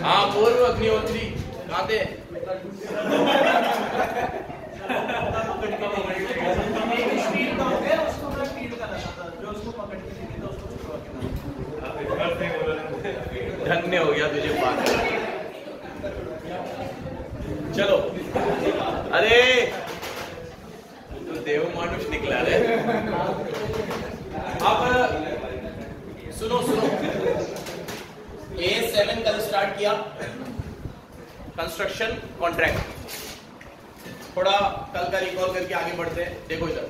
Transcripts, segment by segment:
हाँ पूर्व अग्निहोत्री कहाँ थे? धन्य हो गया तुझे बात। चलो, अरे तो देव मानुष निकला रे। अब सुनो A7 कल स्टार्ट किया कंस्ट्रक्शन कॉन्ट्रैक्ट। थोड़ा कल का रिकॉल करके आगे बढ़ते हैं। देखो इधर,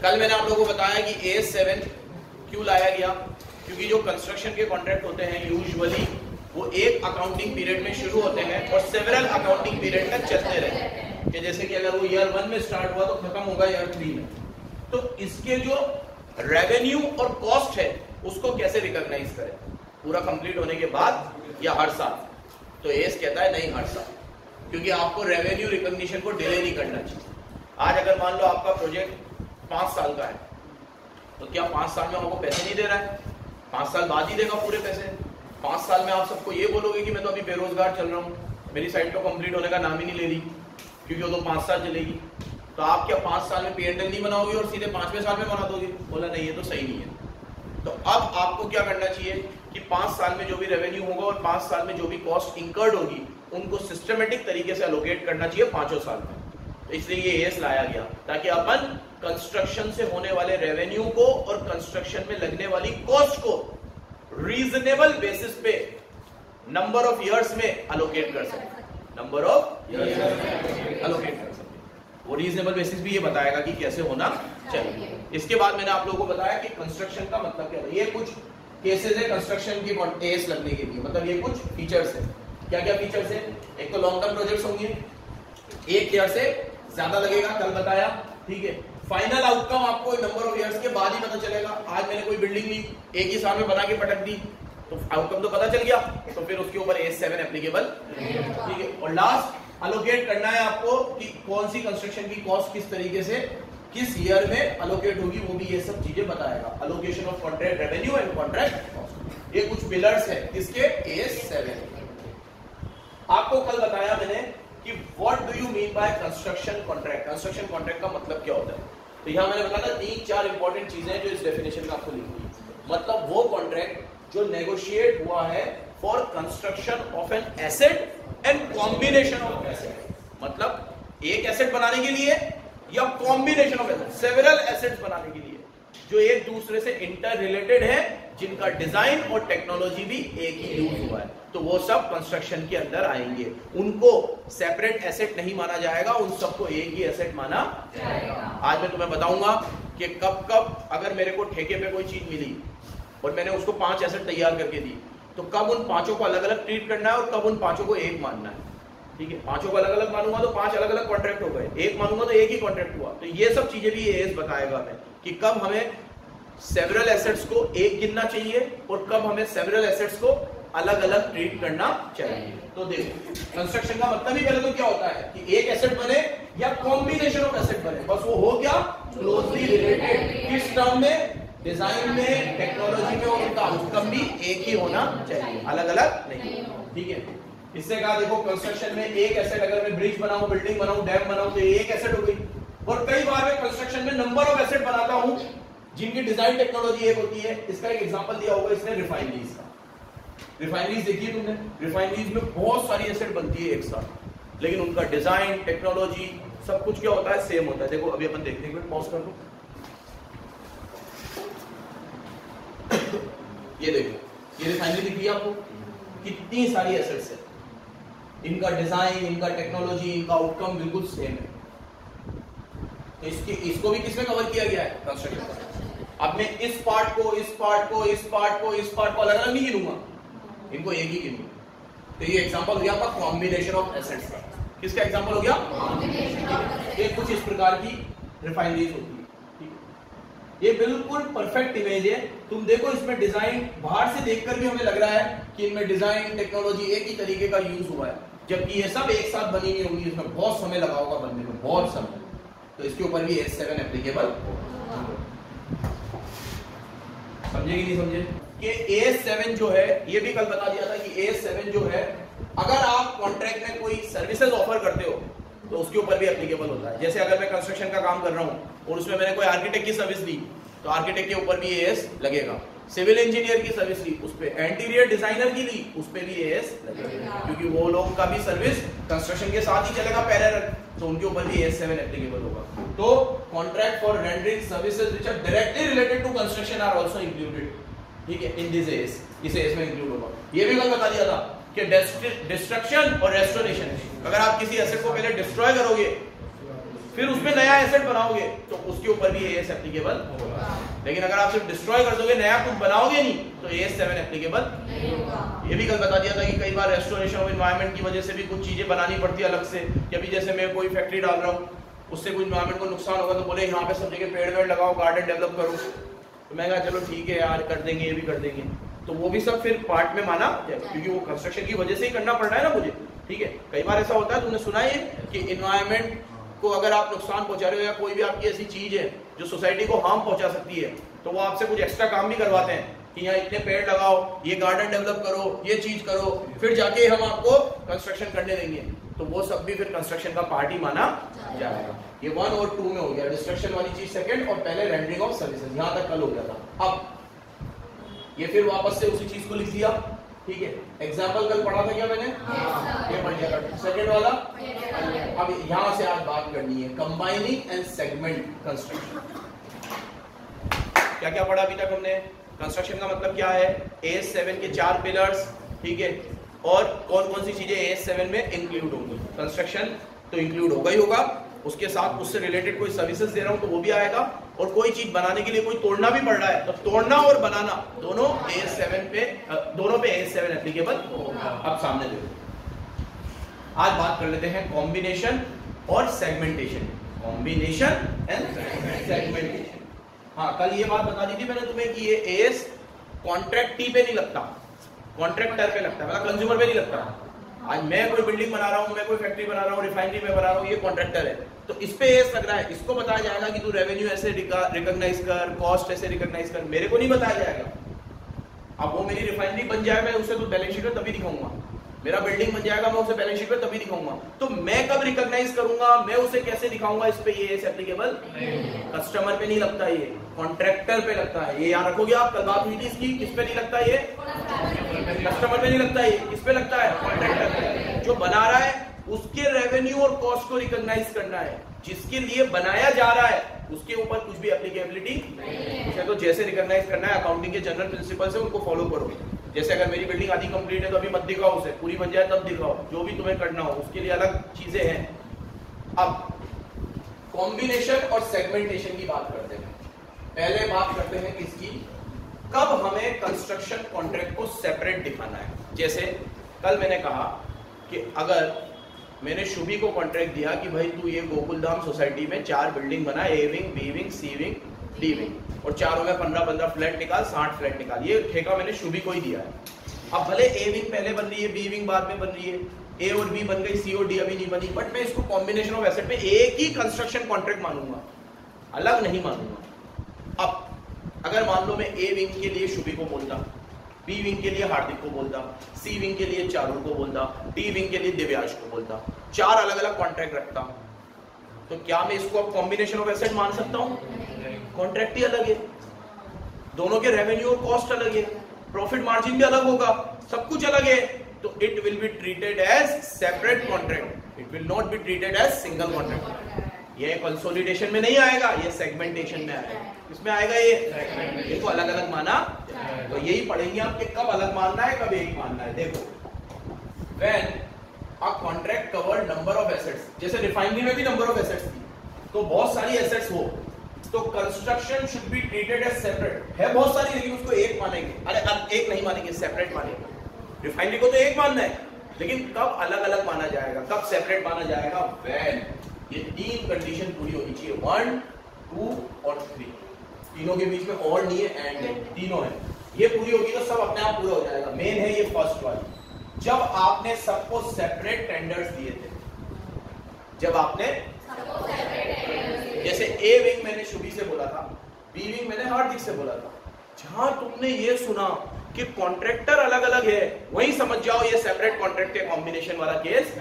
कल मैंने आप लोगों को बताया कि A7 क्यों लाया गया, क्योंकि जो कंस्ट्रक्शन के कॉन्ट्रैक्ट होते हैं यूजुअली वो एक अकाउंटिंग पीरियड में शुरू होते हैं और सेवरल अकाउंटिंग पीरियड तक चलते रहते हैं। कि जैसे कि अगर वो ईयर 1 में स्टार्ट हुआ तो खत्म होगा ईयर 3 में। तो इसके जो रेवेन्यू और कॉस्ट है उसको कैसे रिकॉग्नाइज करें, पूरा कंप्लीट होने के बाद या हर साल? तो एस कहता है नहीं, हर साल, क्योंकि आपको रेवेन्यू रिकॉग्निशन को डिले नहीं करना चाहिए। आज अगर मान लो आपका प्रोजेक्ट 5 साल का है तो क्या 5 साल में आपको पैसे नहीं दे रहा है? 5 साल बाद ही देगा पूरे पैसे। 5 साल में आप सबको ये बोलोगे कि मैं तो अभी बेरोजगार चल रहा हूँ, मेरी साइट तो कंप्लीट होने का नाम ही नहीं ले रही, क्योंकि वो तो 5 साल चलेगी। तो आप क्या 5 साल में P&L नहीं बनाओगे और सीधे 5वें साल में बना दोगे? बोला नहीं, ये तो सही नहीं है। तो अब आपको क्या करना चाहिए कि 5 साल में जो भी रेवेन्यू होगा और 5 साल में जो भी कॉस्ट इंकर्ड होगी उनको सिस्टमेटिक तरीके से एलोकेट करना चाहिए 5 साल में। तो इसलिए ये एस लाया गया ताकि अपन कंस्ट्रक्शन से होने वाले रेवेन्यू को और कंस्ट्रक्शन में लगने वाली कॉस्ट को रीजनेबल बेसिस पे नंबर ऑफ इयर्स में एलोकेट कर सके। नंबर ऑफ इयर्स एलोकेट कर सके। वो रीजनेबल बेसिस भी ये बताएगा कि कैसे होना चाहिए। इसके बाद मैंने आप लोगों को बताया कि कंस्ट्रक्शन का मतलब क्या है। ये कुछ केसेस है कंस्ट्रक्शन की एस लगने के लिए, मतलब ये कुछ फीचर्स है। क्या क्या फीचर्स है? एक तो लॉन्ग टर्म प्रोजेक्ट्स होंगे, 1 ईयर से ज्यादा लगेगा, कल बताया, ठीक है। फाइनल आउटकम आपको नंबर ऑफ इयर्स के बाद ही पता चलेगा। आज मैंने कोई बिल्डिंग ली, एक ही साल में बना के पटक दी, तो आउटकम तो पता चल गया, तो फिर उसके ऊपर A7 एप्लीकेबल, ठीक है। और लास्ट अलोकेट करना है आपको कि कौन सी कंस्ट्रक्शन की कॉस्ट किस तरीके से किस ईयर में अलोकेट होगी, वो भी ये सब चीजें बताएगा। Allocation of contract revenue and contract cost, ये कुछ पिलर्स है किसके? A7। आपको कल बताया मैंने कि what do you mean by construction contract. Construction contract का मतलब क्या होता है? तो यहां मैंने बताया 3-4 इंपॉर्टेंट चीजें हैं जो इस डेफिनेशन में आपको लिखी है। मतलब वो कॉन्ट्रैक्ट जो नेगोशिएट हुआ है for construction of an asset and combination of asset. मतलब एक एसेट बनाने के लिए या combination of asset, several assets बनाने के लिए जो एक दूसरे से इंटर रिलेटेड है, जिनका डिजाइन और टेक्नोलॉजी भी एक ही यूज हुआ है, तो वो सब कंस्ट्रक्शन के अंदर आएंगे। उनको सेपरेट एसेट नहीं माना जाएगा, उन सबको एक ही एसेट माना जाएगा। आज मैं तुम्हें बताऊंगा कि कब कब अगर मेरे को ठेके पे कोई चीज मिली और मैंने उसको 5 एसेट तैयार करके दी, तो कब उन 5 को अलग अलग ट्रीट करना है और कब उन 5 को एक मानना है, ठीक है। 5 को अलग अलग मानूंगा तो 5 अलग अलग कॉन्ट्रैक्ट हो गए, एक मानूंगा तो एक ही कॉन्ट्रैक्ट हुआ। तो ये सब चीजें भी एएस बताएगा हमें कि कब हमें सेवरल एसेट्स को एक गिनना चाहिए और कब हमें सेवरल एसेट्स को अलग अलग ट्रीट करना चाहिए। तो देखो, कंस्ट्रक्शन का मतलब ही पहले तो क्या होता है कि एक एसेट बने या कॉम्बिनेशन ऑफ एसेट बने, बस वो हो क्या? Closely related. किस टर्म में? डिजाइन में, टेक्नोलॉजी में, और उनका आउटकम भी एक ही होना चाहिए, अलग अलग नहीं, ठीक है। इससे कहा देखो कंस्ट्रक्शन में एक एसेट, अगर मैं ब्रिज बनाऊं, बिल्डिंग बनाऊं, डैम बनाऊं, तो एक एसेट हो गई। और कई बार मैं कंस्ट्रक्शन में नंबर ऑफ एसेट बनाता हूं जिनकी डिजाइन टेक्नोलॉजी एक होती है। इसका एक एग्जांपल दिया होगा इसने रिफाइनरीज का। रिफाइनरीज देखिए तुमने, रिफाइनरीज में बहुत सारी एसेट बनती है एक साथ, लेकिन उनका डिजाइन, टेक्नोलॉजी, सब कुछ क्या होता है? सेम होता है। देखो अभी अपन देखने के लिए पॉज कर दो। ये देखो, ये रिफाइनरी दिख रही है आपको, कितनी सारी एसेट्स है, इनका डिजाइन, इनका टेक्नोलॉजी, इनका आउटकम बिल्कुल सेम है। तो इसको भी किसमें कवर किया गया है? कंस्ट्रक्शन का। अब मैं इस पार्ट को, इस पार्ट को, इस पार्ट को, इस पार्ट को अलग अलग नहीं गिनूंगा, इनको एक ही गिनूंगा। तो ये एग्जांपल हो गया आपका कॉम्बिनेशन ऑफ एसेट्स का। किसका एग्जांपल हो गया? ये कुछ इस प्रकार की रिफाइनरीज होती है, ठीक है। ये बिल्कुल परफेक्ट इमेज है। तुम देखो इसमें डिजाइन बाहर से देखकर भी हमें लग रहा है कि इनमें डिजाइन, टेक्नोलॉजी एक ही तरीके का यूज हुआ है, जबकि ये सब एक साथ बनी नहीं होगी, इसमें बहुत समय लगा होगा बनने में, बहुत समय। तो इसके ऊपर भी S7 एप्लीकेबल। समझे कि नहीं समझे? कि AS7 जो है, ये भी कल बता दिया था कि AS7 जो है अगर आप कॉन्ट्रैक्ट में कोई सर्विसेज ऑफर करते हो तो उसके ऊपर भी एप्लीकेबल होता है। जैसे अगर मैं कंस्ट्रक्शन का काम कर रहा हूं और उसमें मैंने कोई आर्किटेक्ट की सर्विस दी तो आर्किटेक्ट के ऊपर भी AS लगेगा। सिविल इंजीनियर की सर्विस ली, उस पर इंटीरियर डिजाइनर की ली, उस पर भी AS लगेगा, क्योंकि वो लोग का भी सर्विस कंस्ट्रक्शन के साथ ही चलेगा पैरेलल, तो उनके ऊपर भी AS7 एप्लीकेबल होगा। तो contract for rendering services which are directly related to construction are also included, ठीक है, इन दिस AS, इस AS में इंक्लूड होगा। ये भी कल बता दिया था कि डिस्ट्रक्शन और रेस्टोरेशन, अगर आप किसी एसेट को पहले डिस्ट्रॉय करोगे फिर उसमें नया एसेट बनाओगे तो उसके ऊपर भी AS एप्लीकेबल होगा। लेकिन अगर आप सिर्फ डिस्ट्रॉय कर दोगे, नया कुछ बनाओगे नहीं, तो AS7 एप्लीकेबल नहीं होगा। ये भी कल बता दिया था कि कई बार रेस्टोरेशन ऑफ एनवायरनमेंट की वजह से भी कुछ चीजें बनानी पड़ती है अलग से। अभी जैसे मैं कोई फैक्ट्री डाल रहा हूँ, उससे कुछ एनवायरनमेंट को नुकसान होगा तो बोले यहाँ पे सब जगह पेड़ वेड़ लगाओ, गार्डन डेवलप करो, तो मैं कहा चलो ठीक है यार कर देंगे, ये भी कर देंगे, तो वो भी सब फिर पार्ट में माना जाएगा, क्योंकि वो कंस्ट्रक्शन की वजह से ही करना पड़ रहा है ना मुझे, ठीक है। कई बार ऐसा होता है, तुमने सुना है कि एनवायरनमेंट को अगर आप नुकसान पहुंचा रहे हो या कोई भी आपकी ऐसी चीज है जो सोसाइटी को हार्म पहुंचा सकती है, तो वो आपसे कुछ एक्स्ट्रा काम भी करवाते हैं कि यहाँ इतने पेड़ लगाओ, ये गार्डन डेवलप करो, ये चीज करो, फिर जाके हम आपको कंस्ट्रक्शन करने देंगे, तो वो सब भी फिर कंस्ट्रक्शन का पार्ट ही माना जाएगा। ये 1 और 2 में हो गया, डिस्ट्रक्शन वाली चीज सेकंड, और पहले रेंडरिंग ऑफ सर्विसेज, यहाँ तक कल हो गया था। अब ये फिर वापस से उसी चीज को लिख दिया, ठीक है। एग्जाम्पल कल पढ़ा था क्या मैंने? ये पढ़ लिया। सेकंड वाला अब यहां से आज बात करनी है कंबाइनिंग एंड सेगमेंट कंस्ट्रक्शन। क्या क्या पढ़ा अभी तक हमने? कंस्ट्रक्शन का मतलब क्या है, AS7 के 4 पिलर्स, ठीक है, और कौन कौन सी चीजें AS7 में इंक्लूड होंगी। कंस्ट्रक्शन तो इंक्लूड होगा ही होगा, उसके साथ उससे रिलेटेड कोई सर्विसेज दे रहा हूं तो वो भी आएगा, और कोई चीज बनाने के लिए कोई तोड़ना भी पड़ रहा है तो तोड़ना और बनाना दोनों पे AS7 एप्लीकेबल होगा। अब सामने देखो, आज बात कर लेते हैं कॉम्बिनेशन और सेगमेंटेशन। Combination and segmentation. हाँ, कल ये बात बता दी थी मैंने तुम्हें कि ये AS कॉन्ट्रैक्टी पे नहीं लगता, कॉन्ट्रैक्टर पे लगता है, मतलब कंज्यूमर पे नहीं लगता। आज मैं कोई बिल्डिंग बना रहा हूँ, मैं कोई फैक्ट्री बना रहा हूँ, रिफाइनरी में बना रहा हूँ, ये कॉन्ट्रैक्टर है, तो इस पे AS लग रहा है, इसको बताया जाएगा कि तू रेवेन्यू ऐसे रिकॉग्नाइज कर, कॉस्ट ऐसे रिकॉग्नाइज कर, मेरे को नहीं बताया जाएगा। अब वो मेरी रिफाइनरी बन जाए, मैं उसे तो बैलेंस शीट में तभी दिखाऊंगा, मेरा बिल्डिंग बन जाएगा, मैं उसे बैलेंस शीट में तभी दिखाऊंगा, तो मैं कब रिकॉग्नाइज करूंगा, मैं उसे कैसे दिखाऊंगा, इस पे ये AS एप्लीकेबल कस्टमर पे नहीं लगता, ये कॉन्ट्रैक्टर पे लगता है। ये याद रखोगे आप, कल बात हुई थी इसकी, किस पे नहीं लगता, ये कस्टमर पे नहीं लगता, ये किस पे लगता है, कॉन्ट्रैक्टर पे। जो बना रहा है उसके रेवेन्यू और कॉस्ट को रिकॉग्नाइज करना है, जिसके लिए बनाया जा रहा है उसके ऊपर कुछ भी एप्लीकेबिलिटी उसे तो जैसे रिकॉग्नाइज करना है, अकाउंटिंग के जनरल प्रिंसिपल्स है उनको फॉलो करो। जैसे अगर मेरी बिल्डिंग आधी कंप्लीट है तो अभी मत दिखाओ उसे, पूरी बन जाए तब दिखाओ, जो भी तुम्हें करना हो उसके लिए अलग चीजें हैं। अब कॉम्बिनेशन और सेगमेंटेशन की बात करते हैं। पहले बात करते हैं किसकी, कब हमें कंस्ट्रक्शन कॉन्ट्रैक्ट को सेपरेट दिखाना है। जैसे कल मैंने कहा कि अगर मैंने शुभी को कॉन्ट्रैक्ट दिया कि भाई तू ये गोकुलधाम सोसाइटी में 4 बिल्डिंग बना, A wing, B wing, C wing, D wing, और चारों में 15-15 फ्लैट निकाल, 60 फ्लैट निकाल, ये ठेका मैंने शुभी को ही दिया है। अब भले A विंग पहले बन रही है, B विंग बाद में बन रही है, A और B बन गई, C और D अभी नहीं बनी, बट मैं इसको कॉम्बिनेशन ऑफ एसेट पे एक ही कंस्ट्रक्शन कॉन्ट्रैक्ट मानूंगा, अलग नहीं मानूंगा। अब अगर मान लो मैं A विंग के लिए शुभी को बोलता, B विंग के लिए हार्दिक को बोलता, C विंग के लिए चारुल को बोलता, D विंग के लिए दिव्याश को बोलता, 4 अलग अलग कॉन्ट्रैक्ट रखता, तो क्या मैं इसको अब कॉम्बिनेशन ऑफ एसेट मान सकता हूं? कॉन्ट्रैक्ट ही अलग है, दोनों के रेवेन्यू और कॉस्ट अलग है, प्रॉफिट मार्जिन भी अलग होगा, सब कुछ अलग है, तो it will be treated as separate contract, it will not be treated as single contract. ये कंसोलिडेशन में नहीं आएगा, ये सेगमेंटेशन में आएगा। इसमें आएगा ये इसको अलग अलग माना, तो यही पढ़ेंगे आप कि कब अलग मानना है, कब एक मानना है। देखो, when a contract cover number of assets, जैसे रिफाइनरी में भी नंबर ऑफ एसेट्स थी, तो बहुत सारी एसेट्स हो, तो construction should be treated as separate. है बहुत सारी, लेकिन उसको एक मानेंगे, अरे एक नहीं मानेंगे, सेपरेट मानेंगे। रिफाइनरी को तो एक मानना है, लेकिन कब अलग अलग माना जाएगा, कब सेपरेट माना जाएगा, व्हेन ये 3 कंडीशन पूरी होनी चाहिए, 1, 2 और 3। तीनों के बीच में और नहीं है, एंड है, तीनों है। ये पूरी होगी तो सब अपने आप पूरा हो जाएगा। मेन है ये फर्स्ट वाली, जब आपने सबको सेपरेट टेंडर्स दिए थे, जब आपने जैसे A विंग मैंने शुभी से बोला था, B विंग मैंने हार्दिक से बोला था, जहां तुमने ये सुना कि कॉन्ट्रैक्टर अलग अलग है, वही समझ जाओ ये सेपरेट कॉन्ट्रैक्ट के कॉम्बिनेशन वाला केस।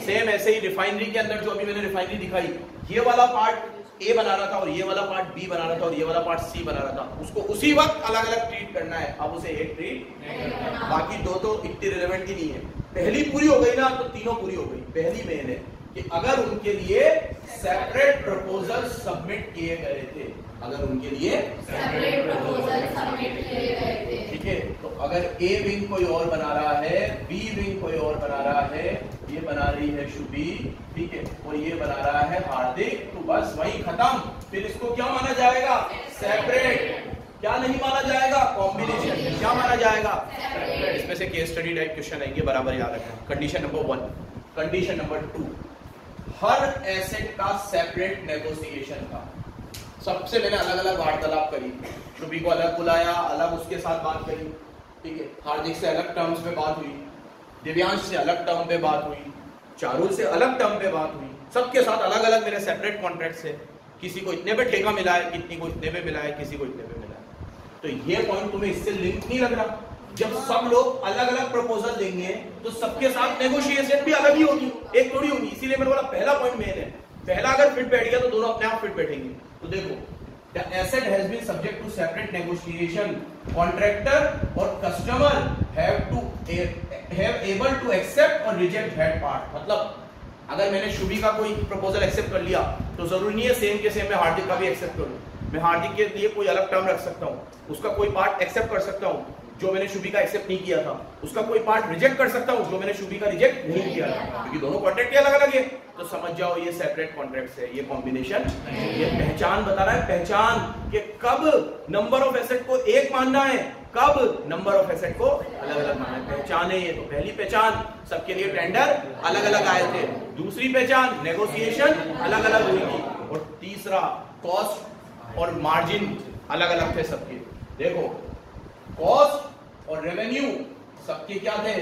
सेम ऐसे ही रिफाइनरी के अंदर जो अभी मैंने रिफाइनरी दिखाई, ये वाला पार्ट ए बना रहा था और ये वाला पार्ट बी बना रहा था और ये वाला पार्ट सी बना रहा था, उसको उसी वक्त अलग अलग ट्रीट करना है। अब उसे एक ट्रीट, बाकी दो तो इतनी रिलेवेंट ही नहीं है। पहली पूरी हो गई ना तो तीनों पूरी हो गई। पहली मेन है कि अगर उनके लिए सेपरेट प्रपोजल सबमिट किए गए थे, अगर उनके लिए सेपरेट प्रपोजल सबमिट किए गए थे, ठीक है। तो अगर ए विंग कोई और बना रहा है, बी विंग कोई और बना रहा है, ये बना रही है शुभी, ठीक है, और ये बना रहा है हार्दिक, तो बस वही खत्म। फिर इसको क्या माना जाएगा? सेपरेट। क्या नहीं माना जाएगा? कॉम्बिनेशन। क्या माना जाएगा? सेपरेट। इसमें से केस स्टडी टाइप क्वेश्चन आएंगे, बराबर याद रखना। Condition number 1। कंडीशन नंबर 2, हर एसेट का सेपरेट नेगोशिएशन था। सबसे मैंने अलग अलग वार्तालाप करी, शुभी को अलग बुलाया, अलग उसके साथ बात करी, ठीक है, हार्दिक से अलग टर्म्स पे बात हुई, दिव्यांश से अलग टर्म पे बात हुई, चारुल से अलग टर्म पे बात हुई, सबके साथ अलग अलग मेरे सेपरेट कॉन्ट्रैक्ट्स है। किसी को इतने पे ठेका मिला है, कितनी को इतने पे मिला है, किसी को इतने पे मिला है। तो ये पॉइंट तुम्हें इससे लिंक नहीं लग रहा? जब सब लोग अलग अलग प्रपोजल देंगे तो सबके साथ नेगोशिएशन भी अलग ही होगी, एक थोड़ी होगी। इसीलिए मैंने बोला पहला पॉइंट मेन है। पहला अगर फिट बैठ गया तो दोनों अपने आप फिट बैठेंगे। तो देखो, the asset has been subject to separate negotiation. Contractor or customer have able to accept or reject that part. मतलब अगर मैंने शुभी का कोई प्रपोजल एक्सेप्ट कर लिया तो जरूरी नहीं है सेम के सेम मैं हार्दिक का भी एक्सेप्ट करूं। मैं हार्दिक के लिए कोई अलग टर्म रख सकता हूं, उसका कोई पार्ट एक्सेप्ट कर सकता हूं जो मैंने शुभी का एक्सेप्ट नहीं किया था, उसका कोई पार्ट रिजेक्ट कर सकता हूं जो मैंने शुभी का रिजेक्ट नहीं किया था, क्योंकि दोनों कॉन्ट्रैक्ट अलग अलग है। तो समझ जाओ ये सेपरेट कॉन्ट्रैक्ट्स है, ये कॉम्बिनेशन। ये पहचान बता रहा है, पहचान कि कब नंबर ऑफ एसेट को एक मानना है, कब नंबर ऑफ एसेट को अलग अलग मानना है। पहचान है ये। तो पहली पहचान, सबके लिए टेंडर अलग अलग आए थे। दूसरी पहचान, नेगोशिएशन अलग अलग हुई थी। और तीसरा, कॉस्ट और मार्जिन अलग अलग थे सबके। देखो, कॉस्ट और रेवेन्यू सबके क्या थे?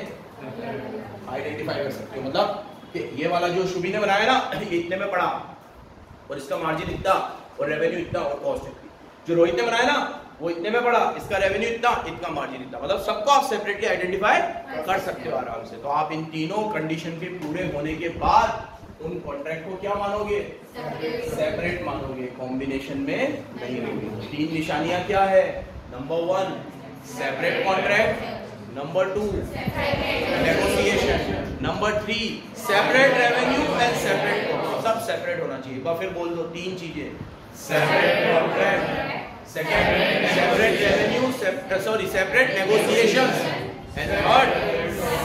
आइडेंटिफाई कर सकते हो। मतलब कि ये वाला जो शुभी ने बनाया ना, ये इतने में पड़ा और इसका मार्जिन इतना और रेवेन्यू इतना और कॉस्ट इतनी। जो रोहित ने बनाया ना, वो इतने में पड़ा, इसका रेवेन्यू इतना, इतना मार्जिन इतना। मतलब सबको आप सेपरेटली आइडेंटिफाई कर सकते हो आराम से। तो आप इन तीनों कंडीशन के पूरे होने के बाद उन कॉन्ट्रैक्ट को क्या मानोगे? सेपरेट मानोगे, कॉम्बिनेशन में नहीं लोगे। तीन निशानियां क्या है? Number 1 separate contract, number 2 negotiation, number 3 separate revenue and separate cost. सब सेपरेट होना चाहिए। फिर बोल दो तीन चीजें, separate contract, second separate revenue, separate negotiations, and third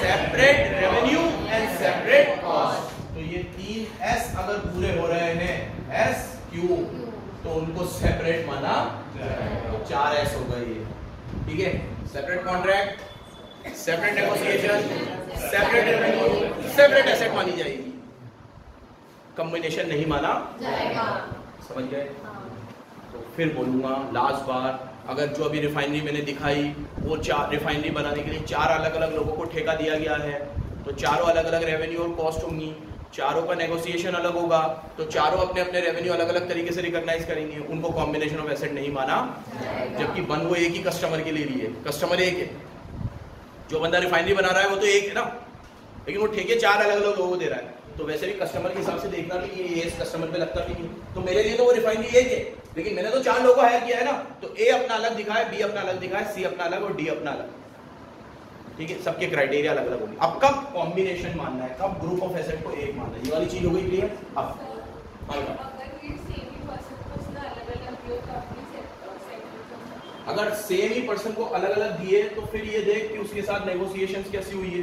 separate revenue and separate cost. तो ये तीन एस अगर पूरे हो रहे हैं, एस क्यू, तो उनको सेपरेट माना जाएगा। 4 एस हो गए ये, ठीक है। Separate contract, separate negotiation, separate revenue, separate asset मानी जाएगी, कॉम्बिनेशन नहीं माना जाएगा। समझ गए? तो फिर बोलूंगा लास्ट बार, अगर जो अभी रिफाइनरी मैंने दिखाई, वो 4 रिफाइनरी बनाने के लिए 4 अलग अलग लोगों को ठेका दिया गया है, तो चारों अलग अलग रेवेन्यू और कॉस्ट होंगी, चारों का नेगोशिएशन अलग होगा, तो चारों अपने अपने रेवेन्यू अलग अलग तरीके से रिकॉग्नाइज करेंगे, उनको कॉम्बिनेशन ऑफ एसेट नहीं माना। जबकि बन वो एक ही कस्टमर के लिए रही है, कस्टमर एक है, जो बंदा रिफाइनरी बना रहा है वो तो एक है ना, लेकिन वो ठेके 4 अलग अलग लोगों को दे रहा है। तो वैसे भी कस्टमर के हिसाब से देखना भी ये इस कस्टमर पे लगता भी नहीं। तो मेरे लिए तो वो रिफाइनरी एक है, लेकिन मैंने तो 4 लोगों को हायर किया है ना, तो ए अपना अलग दिखा है, बी अपना अलग दिखा है, सी अपना अलग और डी अपना अलग, ठीक है। सबके क्राइटेरिया अलग अलग होंगे। अब कब कॉम्बिनेशन मानना है, कब ग्रुप ऑफ एसेट को एक मानना है, ये वाली चीज हो गई क्लियर। अब अगर सेम ही पर्सन को अलग अलग दिए तो फिर ये देख कि उसके साथ नेगोशिएशंस कैसी हुई है,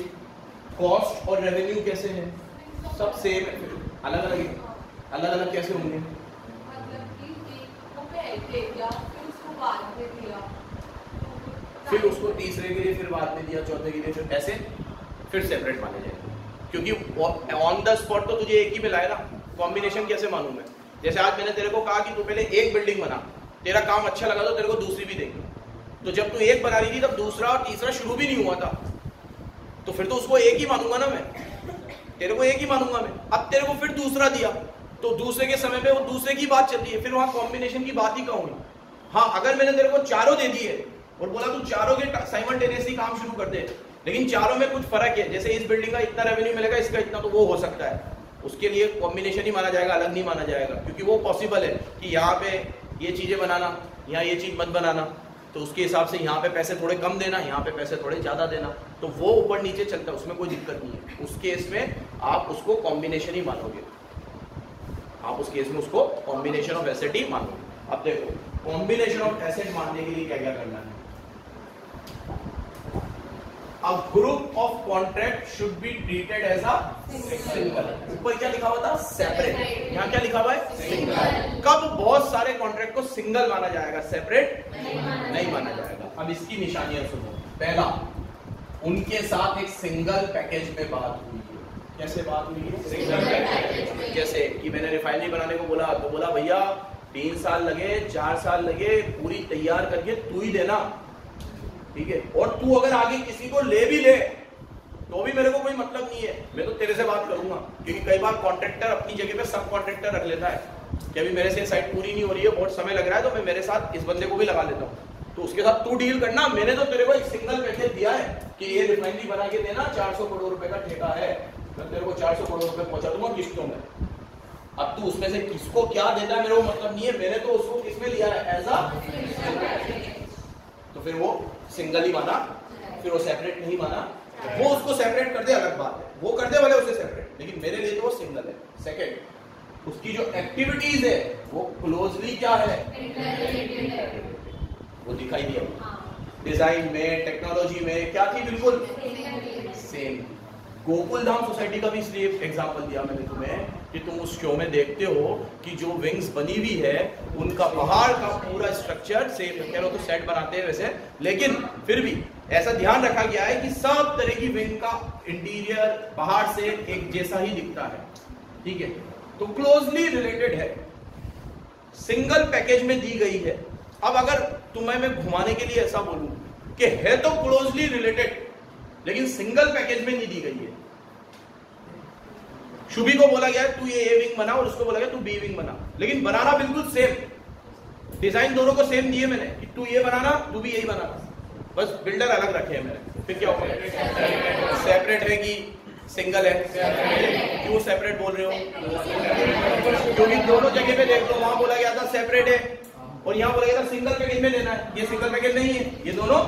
कॉस्ट और रेवेन्यू कैसे है, सब सेम है, अलग अलग कैसे होंगे? फिर उसको तीसरे के लिए, फिर बाद में दिया, चौथे के लिए, फिर ऐसे फिर सेपरेट माने जाएंगे, क्योंकि ऑन द स्पॉट तो तुझे एक ही मिला है ना। कॉम्बिनेशन कैसे मानूं मैं? जैसे आज मैंने तेरे को कहा कि तू पहले एक बिल्डिंग बना, तेरा काम अच्छा लगा तो तेरे को दूसरी भी देंगे, तो जब तू एक बना रही थी तब दूसरा और तीसरा शुरू भी नहीं हुआ था, तो फिर तो उसको एक ही मानूंगा ना मैं, तेरे को एक ही मानूंगा मैं। अब तेरे को फिर दूसरा दिया, तो दूसरे के समय पे वो दूसरे की बात चल रही है, फिर वहां कॉम्बिनेशन की बात ही कहाँ हुई? हाँ, अगर मैंने तेरे को चारों दे दिए और बोला तू चारों के साइमल्टेनियसली काम शुरू कर दे, लेकिन चारों में कुछ फर्क है, जैसे इस बिल्डिंग का इतना रेवेन्यू मिलेगा, इसका इतना, तो वो हो सकता है, उसके लिए कॉम्बिनेशन ही माना जाएगा, अलग नहीं माना जाएगा, क्योंकि वो पॉसिबल है कि यहाँ पे ये चीजें बनाना, यहाँ ये चीज मत बनाना, तो उसके हिसाब से यहाँ पे पैसे थोड़े कम देना, यहाँ पे पैसे थोड़े ज्यादा देना, तो वो ऊपर नीचे चलता है, उसमें कोई दिक्कत नहीं है। उस केस में आप उसको कॉम्बिनेशन ही मानोगे, आप उस केस में उसको कॉम्बिनेशन ऑफ एसेट ही मानोगे। अब देखो कॉम्बिनेशन ऑफ एसेट मानने के लिए क्या क्या करना है। A group of contract should be treated as a single। ऊपर क्या लिखा हुआ था? सेपरेट। यहाँ क्या लिखा हुआ है? सिंगल। कब बहुत सारे कॉन्ट्रैक्ट को सिंगल माना जाएगा, सेपरेट नहीं माना जाएगा। अब इसकी निशानियां सुनो। पहला, उनके साथ एक सिंगल पैकेज में बात हुई है। कैसे बात हुई है? Single package. जैसे कि मैंने रिफाइनरी बनाने को बोला, तो बोला भैया 3 साल लगे, 4 साल लगे, पूरी तैयार करके तू ही देना, ठीक है, और तू अगर आगे किसी को ले भी ले तो भी मेरे को कोई मतलब नहीं है, मैं तो तेरे से बात करूंगा। क्योंकि कई बार कॉन्ट्रैक्टर अपनी जगह पे सब कॉन्ट्रैक्टर रख लेता है कि अभी मेरे से साइट पूरी नहीं हो रही है, बहुत समय लग रहा है, तो मैं मेरे साथ इस बंदे को भी लगा लेता हूँ, तो उसके साथ तू डील करना। मैंने तो तेरे को एक सिंगल पैकेज दिया है कि ये रिफाइनरी बना के देना, 400 करोड़ रुपए का ठेका है, मैं तेरे को 400 करोड़ रुपए पहुंचा दूंगा किस्तों में। अब तू उसमें से किसको क्या देता है मेरे को मतलब नहीं है, मैंने तो उसको किसमें लिया है? एज अ, तो फिर वो सिंगल ही माना, फिर वो सेपरेट नहीं माना। वो उसको सेपरेट कर दे अलग बात है, वो कर दे वाले उसे सेपरेट, लेकिन मेरे लिए तो वो सिंगल है। सेकंड, उसकी जो एक्टिविटीज है वो क्लोजली क्या है? वो दिखाई दिया, डिजाइन में, टेक्नोलॉजी में क्या थी? बिल्कुल सेम। गोकुल धाम सोसाइटी का भी इसलिए एग्जांपल दिया मैंने तुम्हें कि तुम उस शो में देखते हो कि जो विंग्स बनी हुई है उनका पहाड़ का पूरा स्ट्रक्चर सेम है। कह लो तो सेट बनाते हैं वैसे, लेकिन फिर भी ऐसा ध्यान रखा गया है कि सब तरह की विंग का इंटीरियर पहाड़ से एक जैसा ही दिखता है, ठीक है, तो क्लोजली रिलेटेड है, सिंगल पैकेज में दी गई है। अब अगर तुम्हें मैं घुमाने के लिए ऐसा बोलूं कि है तो क्लोजली रिलेटेड लेकिन सिंगल पैकेज में नहीं दी गई है। शुभी को बोला गया है तू ये विंग बना और उसको बोला गया तू बी विंग बना, लेकिन बनाना बिल्कुल सेम, डिजाइन दोनों को सेम दिए मैंने कि तू ये बनाना, तू भी यही बनाना, बस बिल्डर अलग रखे हैं मैंने। फिर क्या होगा? सेपरेट है कि सिंगल है? क्यों सेपरेट बोल रहे हो? क्योंकि दोनों जगह पे देख लो, वहां बोला गया था सेपरेट है और यहाँ बोला गया था सिंगल पैकेज में लेना है। ये सिंगल पैकेज नहीं है, ये दोनों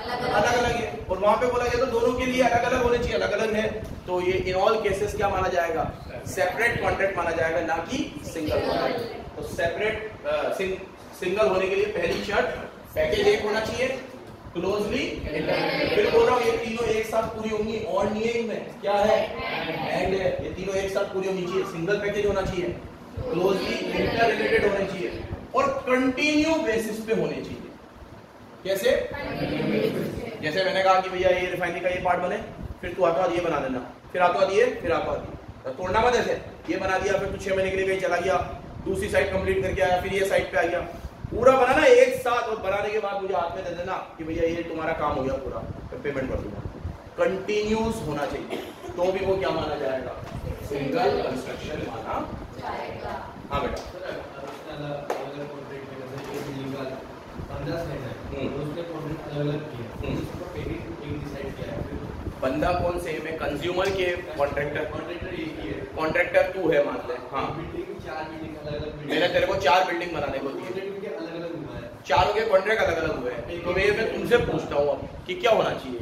अलग अलग है, और वहां पे बोला गया तो दोनों के लिए अलग अलग होने चाहिए, अलग अलग है, तो ये इन ऑल केसेस क्या माना जाएगा? सेपरेट कॉन्ट्रैक्ट माना जाएगा, ना कि सिंगल कॉन्ट्रैक्ट। तो सेपरेट सिंगल होने के लिए पहली शर्त पैकेज एक होना चाहिए, क्लोजली। फिर बोल रहा हूँ ये तीनों एक साथ पूरी होंगी, और नहीं है इनमें क्या है? एंड है, ये तीनों एक साथ पूरी होनी चाहिए, सिंगल पैकेज होना चाहिए, क्लोजली इंटर रिलेटेड होने चाहिए, और कंटिन्यू बेसिस पे होने चाहिए। कैसे? जैसे मैंने कहा कि भैया ये रिफाइनरी का ये पार्ट बने, फिर तू हाथों हाथ ये बना देना, फिर हाथों हाथ ये, फिर हाथों हाथ ये, तोड़ना मत ऐसे, ये बना दिया, फिर तू 6 महीने के लिए कहीं चला गया, दूसरी साइड कंप्लीट करके आया, फिर ये साइड पे आ गया, पूरा बनाना एक साथ, और बनाने के बाद मुझे हाथ में दे देना कि भैया ये तुम्हारा काम हो गया पूरा, फिर पेमेंट कर दूंगा। कंटिन्यूस होना चाहिए, तो भी वो क्या माना जाएगा? सिंगल कंस्ट्रक्शन माना जाएगा। हाँ बेटा, बंदा कौन से है? कंज्यूमर के कॉन्ट्रैक्टर तू है मान ले। हाँ, मैंने तेरे को 4 बिल्डिंग बनाने को दी, चारों के कॉन्ट्रैक्ट अलग अलग हुए हैं, तो मैं तुमसे पूछता हूँ अब कि क्या होना चाहिए?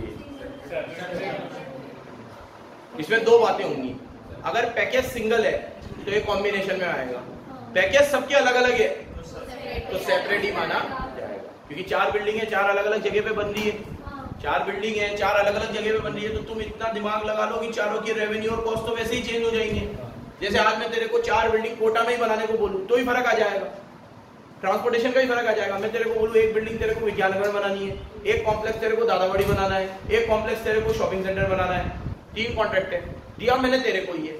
इसमें 2 बातें होंगी। अगर पैकेज सिंगल है तो ये कॉम्बिनेशन में आएगा, पैकेज सबके अलग अलग है तो सेपरेट ही माना जाएगा, क्योंकि 4 बिल्डिंग है, 4 अलग अलग जगह पे बन रही है, 4 बिल्डिंग है, 4 अलग अलग जगह पे बन रही है, तो तुम इतना दिमाग लगा लो कि चारों की रेवेन्यू और कॉस्ट तो वैसे ही चेंज हो जाएंगे। जैसे आज मैं तेरे को 4 बिल्डिंग कोटा में ही बनाने को बोलूं तो ही फर्क आ जाएगा, ट्रांसपोर्टेशन का ही फर्क आ जाएगा। मैं तेरे को बोलूं एक बिल्डिंग तेरे को विज्ञाननगर बनानी है, एक कॉम्प्लेक्स तेरे को दादावाड़ी बनाना है, एक कॉम्प्लेक्स तेरे को शॉपिंग सेंटर बनाना है, 3 कॉन्ट्रैक्ट है, दिया मैंने तेरे को ये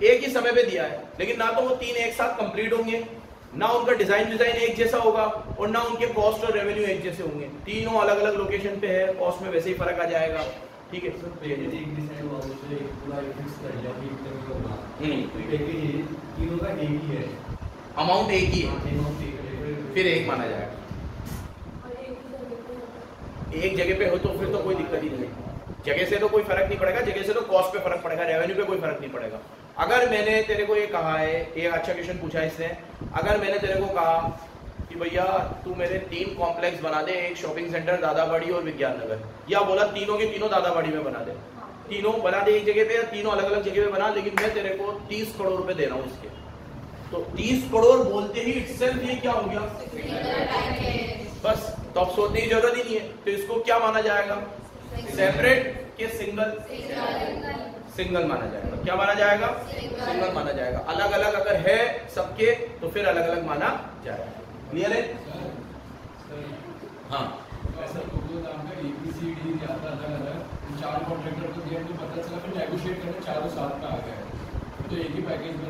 एक ही समय पे दिया है, लेकिन ना तो वो 3 एक साथ कंप्लीट होंगे, ना उनका डिजाइन एक जैसा होगा, और ना उनके कॉस्ट और रेवेन्यू एक जैसे होंगे, तीनों अलग अलग लोकेशन पे है, कॉस्ट में वैसे ही फर्क आ जाएगा। ठीक है, अमाउंट एक ही है, फिर एक माना जाएगा। एक जगह पे हो तो फिर तो कोई दिक्कत ही नहीं, जगह से तो कोई फर्क नहीं पड़ेगा, जगह से तो कॉस्ट पे फर्क पड़ेगा, रेवेन्यू पे कोई फर्क नहीं पड़ेगा। अगर मैंने तेरे को ये कहा है, एक अच्छा क्वेश्चन पूछा है इसने, अगर मैंने तेरे को कहा कि भैया तू मेरे 3 कॉम्प्लेक्स बना दे, एक शॉपिंग सेंटर दादाबाड़ी और विज्ञान नगर, या बोला तीनों के तीनों दादाबाड़ी में बना दे, तीनों बना दे एक जगह पे या तीनों अलग अलग जगह पे बना, लेकिन मैं तेरे को 30 करोड़ रुपए दे रहा हूँ इसके, तो 30 करोड़ बोलते ही इटसेल्फ ये क्या हो गया, बस, तो अब सोचने की जरूरत ही नहीं है। तो इसको क्या माना जाएगा, सेपरेट के सिंगल, सिंगल माना जाएगा। क्या माना जाएगा, सिंगल माना जाएगा। अलग अलग अगर है सबके तो फिर अलग अलग माना जाएगा। क्लियर है? हाँ, चार कॉन्ट्रैक्टर को दिया तो पता चला फिर नेगोशिएट करने चारों साथ में आ गए, तो एक ही पैकेज में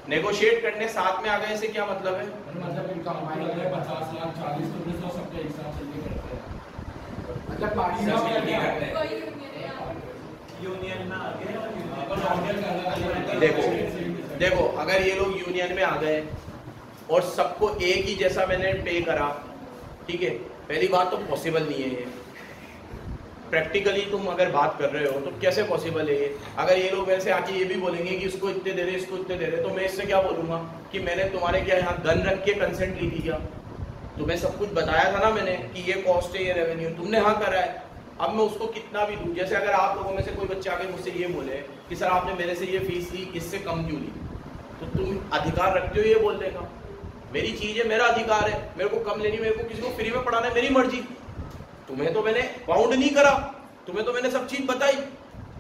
नेगोशिएट करने साथ में आ गए से क्या मतलब है, मतलब इनका हमारा लग रहा है 50 लाख 40 तो 19 सबके एक साथ चलके करते हैं, मतलब पार्टी करते हैं यूनियन में आ गए। देखो अगर ये लोग यूनियन में आ गए और सबको एक ही जैसा मैंने पे करा, ठीक है, पहली बात तो पॉसिबल नहीं है ये, प्रैक्टिकली तुम अगर बात कर रहे हो तो कैसे पॉसिबल है ये। अगर ये लोग मेरे से आके ये भी बोलेंगे कि इसको इतने दे रहे, इसको इतने दे रहे, तो मैं इससे क्या बोलूंगा कि मैंने तुम्हारे क्या यहाँ गन रख के कंसेंट ली थी क्या, तुम्हें सब कुछ बताया था ना मैंने कि ये कॉस्ट है, ये रेवेन्यू, तुमने हाँ करा है। अब मैं उसको कितना भी दूं, जैसे अगर आप लोगों में से कोई बच्चा आके मुझसे ये बोले कि सर आपने मेरे से ये फीस ली, इससे कम क्यों ली, तो तुम अधिकार रखते हो ये बोलने का, मेरी चीज है, मेरा अधिकार है, मेरे को कम लेनी, मेरे को किसी को फ्री में पढ़ाना है, मेरी मर्जी। तुम्हें तो मैंने बाउंड नहीं करा, तुम्हें तो मैंने सब चीज बताई,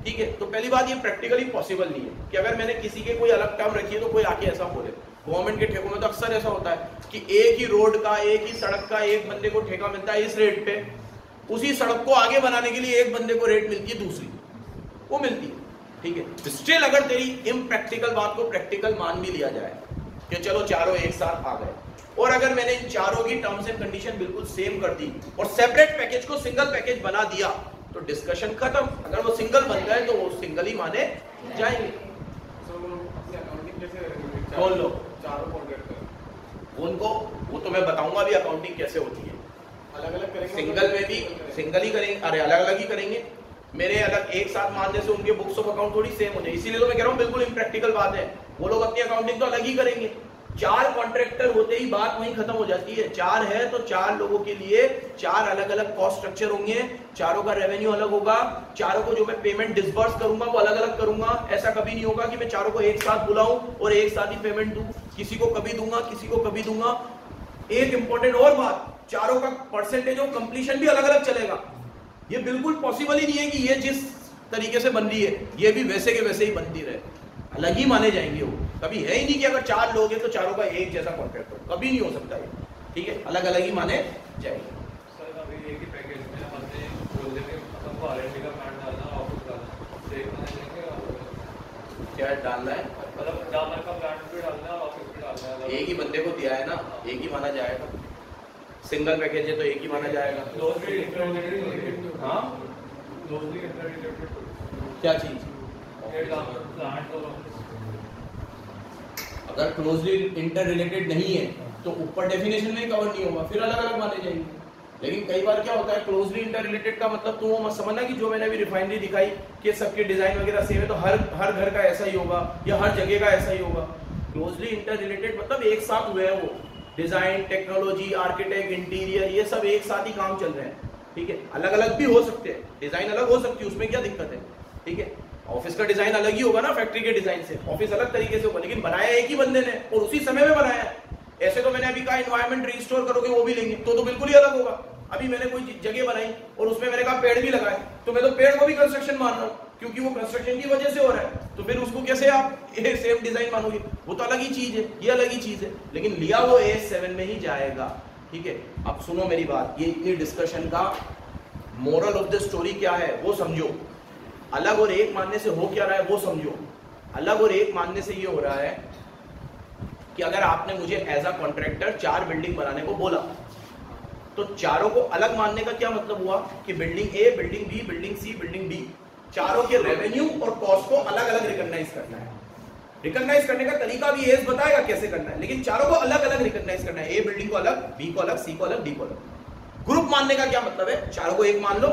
ठीक है। तो पहली बात ये प्रैक्टिकली पॉसिबल नहीं है कि अगर मैंने किसी के कोई अलग टर्म रखी है तो कोई आके ऐसा बोले। गवर्नमेंट के ठेकों में तो अक्सर ऐसा होता है कि एक ही रोड का, एक ही सड़क का एक बंदे को ठेका मिलता है इस रेट पे, उसी सड़क को आगे बनाने के लिए एक बंदे को रेट मिलती है दूसरी, वो मिलती है, ठीक है। स्टिल अगर तेरी इम्प्रैक्टिकल बात को प्रैक्टिकल मान भी लिया जाए कि चलो चारों एक साथ आ गए, और अगर मैंने इन चारों की टर्म्स एंड कंडीशन बिल्कुल सेम कर दी और सेपरेट पैकेज को सिंगल पैकेज बना दिया, तो डिस्कशन खत्म। अगर वो सिंगल बन गए तो वो सिंगल ही माने जाएंगे। बोल लो चारों कॉन्ट्रैक्टर उनको, वो तो मैं बताऊंगा भी अकाउंटिंग कैसे होती है। अलग अलग करेंगे, सिंगल में भी सिंगल ही करेंगे, अरे अलग अलग ही करेंगे। मेरे अलग एक साथ मानने से उनके बुक्स ऑफ अकाउंट थोड़ी सेम हो जाए, इसीलिए तो मैं कह रहा हूँ बिल्कुल इम्प्रैक्टिकल बात है। वो लोग अपनी अकाउंटिंग तो अलग ही करेंगे। 4 कॉन्ट्रैक्टर होते ही बात वहीं खत्म हो जाती है। 4 है तो 4 लोगों के लिए 4 अलग अलग कॉस्ट स्ट्रक्चर होंगे, चारों का रेवेन्यू अलग होगा, चारों को जो मैं पेमेंट डिसबर्स करूंगा वो अलग अलग करूंगा। ऐसा कभी नहीं होगा कि मैं चारों को एक साथ बुलाऊं और एक साथ ही पेमेंट दूं, किसी को कभी दूंगा, किसी को कभी दूंगा। एक इंपॉर्टेंट और बात, चारों का परसेंटेज ऑफ कंप्लीशन भी अलग अलग चलेगा। ये बिल्कुल पॉसिबल ही नहीं है कि ये जिस तरीके से बन रही है ये भी वैसे के वैसे ही बनती रहे, अलग ही माने जाएंगे। वो कभी है ही नहीं कि अगर 4 लोग हैं तो चारों का एक जैसा कॉन्ट्रैक्ट हो, कभी नहीं हो सकता है, ठीक है, अलग अलग ही माने जाएंगे। सर अभी एक ही पैकेज में हमने बोल देंगे सबको आरएनडी का प्लान डालना, ऑफिस डालना, एक महीने लेंगे क्या डालना है, मतलब डालर का प्लान भी डालना है, ऑफिस भी डालना है। एक ही बंदे को दिया है ना, एक ही माना जाएगा। सिंगल पैकेज है तो एक ही माना जाएगा। क्लोजली इंटररिलेटेड, हाँ, क्लोजली इंटररिलेटेड क्या चीज, प्लान तो अगर क्लोजली इंटर रिलेटेड नहीं है तो ऊपर डेफिनेशन में कवर नहीं होगा, फिर अलग अलग माने जाएंगे। लेकिन कई बार क्या होता है, क्लोजली इंटर रिलेटेड का मतलब तुम वो मत समझना कि जो मैंने अभी रिफाइनरी दिखाई कि सबके डिजाइन वगैरह सेम है तो हर घर का ऐसा ही होगा या हर जगह का ऐसा ही होगा। क्लोजली इंटर रिलेटेड मतलब एक साथ हुए हैं, वो डिजाइन, टेक्नोलॉजी, आर्किटेक्ट, इंटीरियर, ये सब एक साथ ही काम चल रहे हैं, ठीक है। अलग अलग भी हो सकते हैं, डिजाइन अलग हो सकती है, उसमें क्या दिक्कत है, ठीक है। ऑफिस का डिजाइन अलग ही होगा ना फैक्ट्री के डिजाइन से, ऑफिस अलग तरीके से होगा, लेकिन बनाया एक ही बंदे ने और उसी समय में बनाया है। ऐसे तो मैंने अभी कहा एनवायरमेंट रिस्टोर करोगे वो भी लेंगे तो बिल्कुल ही अलग होगा। अभी मैंने कोई जगह बनाई और उसमें मैंने कहा पेड़ भी लगाए, तो मैं तो पेड़ को भी कंस्ट्रक्शन मान रहा हूँ क्योंकि वो कंस्ट्रक्शन की वजह से हो रहा है, तो फिर उसको कैसे आप सेम डिजाइन मानोगे, वो तो अलग ही चीज है, ये अलग ही चीज है, लेकिन लिया वो AS7 में ही जाएगा, ठीक है। अब सुनो मेरी बात, ये इतनी डिस्कशन का मोरल ऑफ द स्टोरी क्या है वो समझो। अलग और एक मानने से हो क्या रहा है वो समझो। अलग और एक मानने से ये हो रहा है कि अगर आपने मुझे एज अ कॉन्ट्रैक्टर 4 बिल्डिंग बनाने को बोला तो चारों को अलग मानने का क्या मतलब हुआ कि बिल्डिंग ए, बिल्डिंग बी, बिल्डिंग सी, बिल्डिंग डी, चारों के रेवेन्यू और कॉस्ट को अलग अलग रिकॉग्नाइज करना है, रिकॉग्नाइज करने का तरीका भी एस बताएगा कैसे करना है, लेकिन चारों को अलग अलग रिकॉग्नाइज करना है। ए बिल्डिंग को अलग, बी को अलग, सी को अलग, डी को अलग। ग्रुप मानने का क्या मतलब है, चारों को एक मान लो